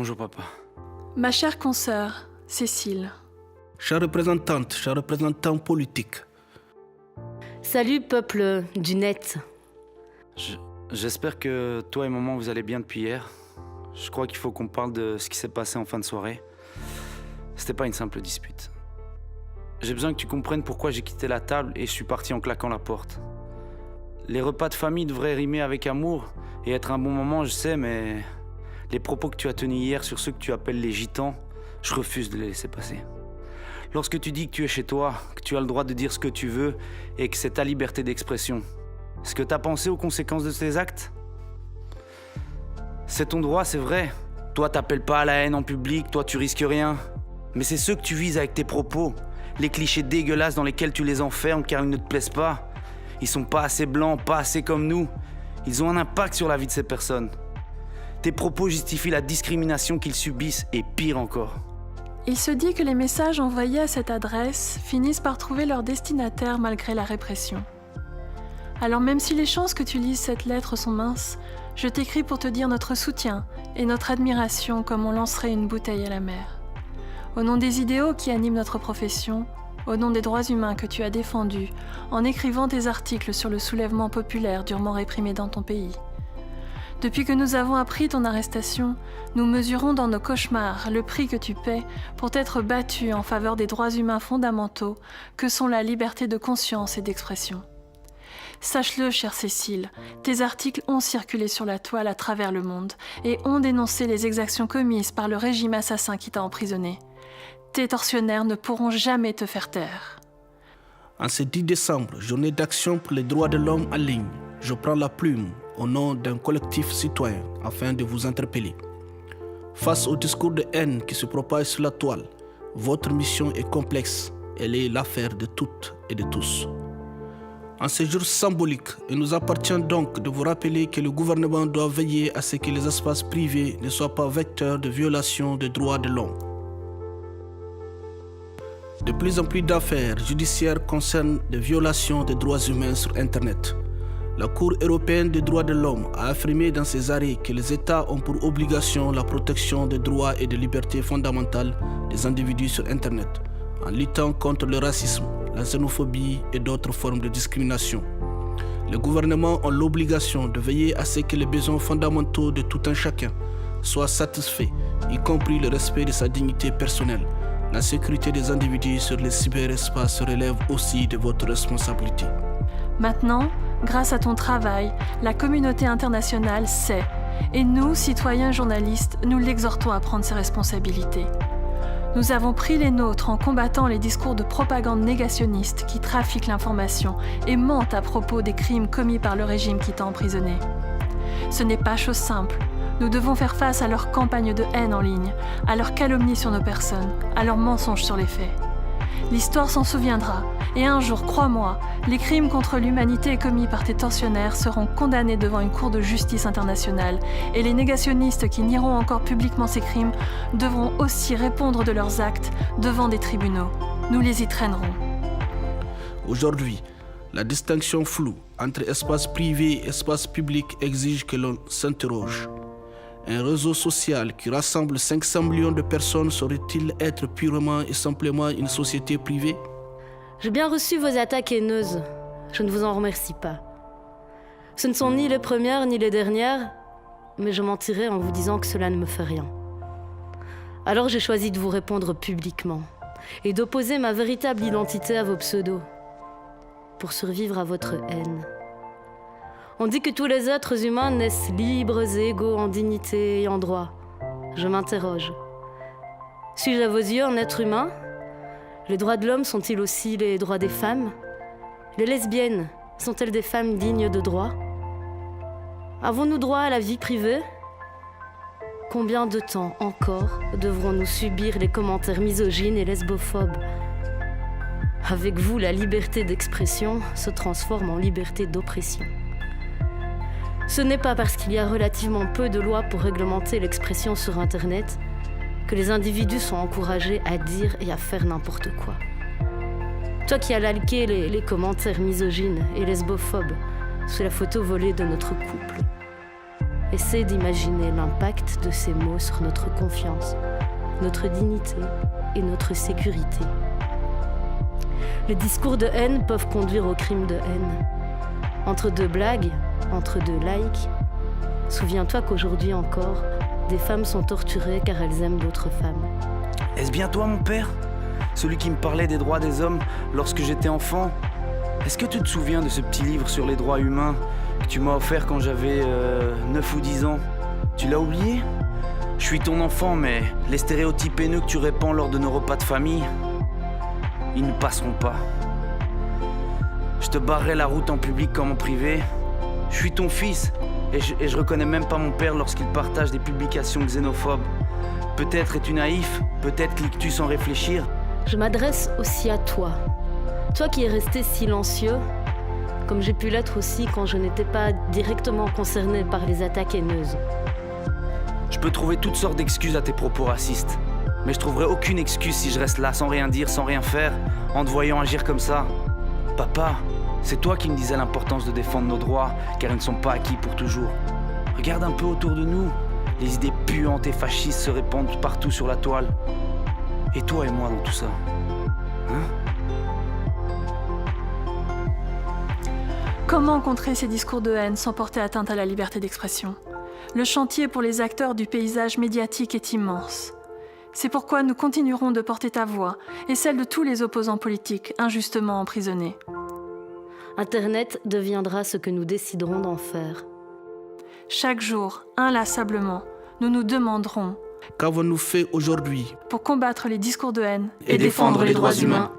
Bonjour papa. Ma chère consoeur, Cécile. Chère représentante, cher représentant politique. Salut peuple du net. J'espère que toi et maman vous allez bien depuis hier. Je crois qu'il faut qu'on parle de ce qui s'est passé en fin de soirée. C'était pas une simple dispute. J'ai besoin que tu comprennes pourquoi j'ai quitté la table et je suis parti en claquant la porte. Les repas de famille devraient rimer avec amour et être un bon moment, je sais, mais les propos que tu as tenus hier sur ceux que tu appelles les gitans, je refuse de les laisser passer. Lorsque tu dis que tu es chez toi, que tu as le droit de dire ce que tu veux et que c'est ta liberté d'expression, est-ce que tu as pensé aux conséquences de tes actes ? C'est ton droit, c'est vrai. Toi, t'appelles pas à la haine en public, toi, tu risques rien. Mais c'est ceux que tu vises avec tes propos, les clichés dégueulasses dans lesquels tu les enfermes car ils ne te plaisent pas. Ils sont pas assez blancs, pas assez comme nous. Ils ont un impact sur la vie de ces personnes. Tes propos justifient la discrimination qu'ils subissent et pire encore. Il se dit que les messages envoyés à cette adresse finissent par trouver leur destinataire malgré la répression. Alors même si les chances que tu lises cette lettre sont minces, je t'écris pour te dire notre soutien et notre admiration comme on lancerait une bouteille à la mer. Au nom des idéaux qui animent notre profession, au nom des droits humains que tu as défendus en écrivant tes articles sur le soulèvement populaire durement réprimé dans ton pays. Depuis que nous avons appris ton arrestation, nous mesurons dans nos cauchemars le prix que tu paies pour t'être battu en faveur des droits humains fondamentaux que sont la liberté de conscience et d'expression. Sache-le, chère Cécile, tes articles ont circulé sur la toile à travers le monde et ont dénoncé les exactions commises par le régime assassin qui t'a emprisonné. Tes tortionnaires ne pourront jamais te faire taire. En ce 10 décembre, journée d'action pour les droits de l'homme en ligne, je prends la plume au nom d'un collectif citoyen afin de vous interpeller. Face au discours de haine qui se propage sur la toile, votre mission est complexe. Elle est l'affaire de toutes et de tous. En ce jour symbolique, il nous appartient donc de vous rappeler que le gouvernement doit veiller à ce que les espaces privés ne soient pas vecteurs de violations des droits de l'homme. De plus en plus d'affaires judiciaires concernent des violations des droits humains sur Internet. La Cour européenne des droits de l'homme a affirmé dans ses arrêts que les États ont pour obligation la protection des droits et des libertés fondamentales des individus sur Internet, en luttant contre le racisme, la xénophobie et d'autres formes de discrimination. Les gouvernements ont l'obligation de veiller à ce que les besoins fondamentaux de tout un chacun soient satisfaits, y compris le respect de sa dignité personnelle. La sécurité des individus sur les cyberespaces relève aussi de votre responsabilité. Maintenant, grâce à ton travail, la communauté internationale sait, et nous, citoyens journalistes, nous l'exhortons à prendre ses responsabilités. Nous avons pris les nôtres en combattant les discours de propagande négationniste qui trafiquent l'information et mentent à propos des crimes commis par le régime qui t'a emprisonné. Ce n'est pas chose simple. Nous devons faire face à leurs campagnes de haine en ligne, à leurs calomnies sur nos personnes, à leurs mensonges sur les faits. L'histoire s'en souviendra, et un jour, crois-moi, les crimes contre l'humanité commis par tes tortionnaires seront condamnés devant une cour de justice internationale, et les négationnistes qui nieront encore publiquement ces crimes devront aussi répondre de leurs actes devant des tribunaux. Nous les y traînerons. Aujourd'hui, la distinction floue entre espace privé et espace public exige que l'on s'interroge. Un réseau social qui rassemble 500 millions de personnes saurait-il être purement et simplement une société privée ? J'ai bien reçu vos attaques haineuses. Je ne vous en remercie pas. Ce ne sont ni les premières ni les dernières, mais je mentirais en vous disant que cela ne me fait rien. Alors j'ai choisi de vous répondre publiquement et d'opposer ma véritable identité à vos pseudos, pour survivre à votre haine. On dit que tous les êtres humains naissent libres et égaux en dignité et en droit. Je m'interroge. Suis-je à vos yeux un être humain ? Les droits de l'homme sont-ils aussi les droits des femmes ? Les lesbiennes sont-elles des femmes dignes de droits ? Avons-nous droit à la vie privée ? Combien de temps encore devrons-nous subir les commentaires misogynes et lesbophobes ? Avec vous, la liberté d'expression se transforme en liberté d'oppression. Ce n'est pas parce qu'il y a relativement peu de lois pour réglementer l'expression sur Internet que les individus sont encouragés à dire et à faire n'importe quoi. Toi qui as liké les commentaires misogynes et lesbophobes sous la photo volée de notre couple, Essaie d'imaginer l'impact de ces mots sur notre confiance, notre dignité et notre sécurité. Les discours de haine peuvent conduire au crime de haine. Entre deux blagues, entre deux likes, souviens-toi qu'aujourd'hui encore, des femmes sont torturées car elles aiment d'autres femmes. Est-ce bien toi, mon père? Celui qui me parlait des droits des hommes lorsque j'étais enfant? Est-ce que tu te souviens de ce petit livre sur les droits humains que tu m'as offert quand j'avais 9 ou 10 ans? Tu l'as oublié? Je suis ton enfant, mais les stéréotypes haineux que tu répands lors de nos repas de famille, ils ne passeront pas. Je te barrerai la route en public comme en privé. Je suis ton fils et je reconnais même pas mon père lorsqu'il partage des publications xénophobes. Peut-être es-tu naïf, peut-être cliques-tu sans réfléchir. Je m'adresse aussi à toi. Toi qui es resté silencieux, comme j'ai pu l'être aussi quand je n'étais pas directement concerné par les attaques haineuses. Je peux trouver toutes sortes d'excuses à tes propos racistes, mais je trouverai aucune excuse si je reste là sans rien dire, sans rien faire, en te voyant agir comme ça. Papa, c'est toi qui me disais l'importance de défendre nos droits, car ils ne sont pas acquis pour toujours. Regarde un peu autour de nous, les idées puantes et fascistes se répandent partout sur la toile. Et toi et moi dans tout ça, hein? Comment contrer ces discours de haine sans porter atteinte à la liberté d'expression? Le chantier pour les acteurs du paysage médiatique est immense. C'est pourquoi nous continuerons de porter ta voix et celle de tous les opposants politiques injustement emprisonnés. Internet deviendra ce que nous déciderons d'en faire. Chaque jour, inlassablement, nous nous demanderons Qu'avons-nous fait aujourd'hui pour combattre les discours de haine Et défendre les droits humains.